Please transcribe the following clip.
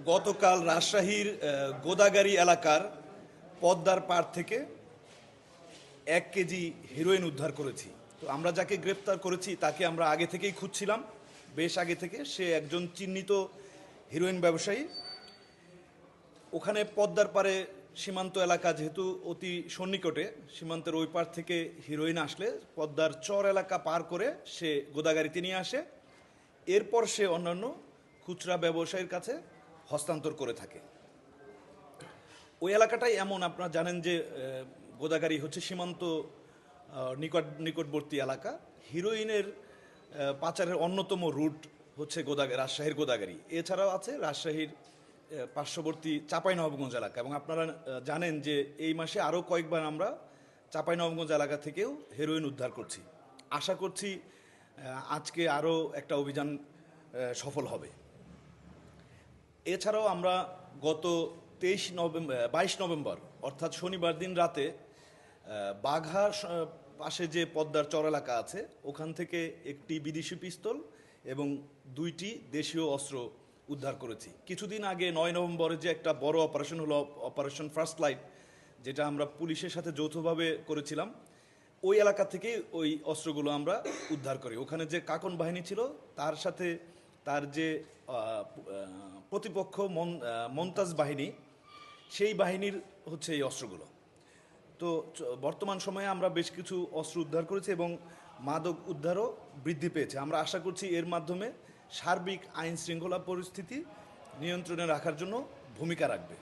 গতকাল রাজশাহীর গোদাগাড়ী এলাকার পদ্মার পাড় থেকে 1 কেজি হেরোইন উদ্ধার করেছি। তো আমরা যাকে গ্রেপ্তার করেছি তাকে আমরা আগে থেকেই খুঁজছিলাম, বেশ আগে থেকে। সে একজন চিহ্নিত হেরোইন ব্যবসায়ী। ওখানে পদ্মার পাড়ে সীমান্ত এলাকা যেহেতু অতি সন্নিকটে, সীমান্তের ওই পার থেকে হিরোইন আসলে পদ্মার চর এলাকা পার করে সে গোদাগাড়িতে নিয়ে আসে। এরপর সে অন্যান্য খুচরা ব্যবসায়ীর কাছে হস্তান্তর করে থাকে। ওই এলাকাটাই এমন, আপনারা জানেন যে গোদাগাড়ি হচ্ছে সীমান্ত নিকটবর্তী এলাকা। হিরোইনের পাচারের অন্যতম রুট হচ্ছে রাজশাহীর গোদাগাড়ি। এছাড়াও আছে রাজশাহীর পার্শ্ববর্তী চাঁপাইনবাবগঞ্জ এলাকা। এবং আপনারা জানেন যে এই মাসে আরও কয়েকবার আমরা চাঁপাইনবাবগঞ্জ এলাকা থেকেও হেরোইন উদ্ধার করছি। আশা করছি আজকে আরও একটা অভিযান সফল হবে। এছাড়াও আমরা গত 22 নভেম্বর অর্থাৎ শনিবার দিন রাতে বাঘা পাশে যে পদ্মার চর এলাকা আছে ওখান থেকে একটি বিদেশি পিস্তল এবং 2টি দেশীয় অস্ত্র উদ্ধার করেছি। কিছুদিন আগে 9 নভেম্বরে যে একটা বড় অপারেশন হলো, অপারেশন ফার্স্ট লাইট, যেটা আমরা পুলিশের সাথে যৌথভাবে করেছিলাম, ওই এলাকা থেকে ওই অস্ত্রগুলো আমরা উদ্ধার করি। ওখানে যে কাকন বাহিনী ছিল তার সাথে তার যে প্রতিপক্ষ মমতাজ বাহিনী, সেই বাহিনীর হচ্ছে এই অস্ত্রগুলো। তো বর্তমান সময়ে আমরা বেশ কিছু অস্ত্র উদ্ধার করেছি এবং মাদক উদ্ধারও বৃদ্ধি পেয়েছে। আমরা আশা করছি এর মাধ্যমে সার্বিক আইন শৃঙ্খলা পরিস্থিতি নিয়ন্ত্রণে রাখার জন্য ভূমিকা রাখবে।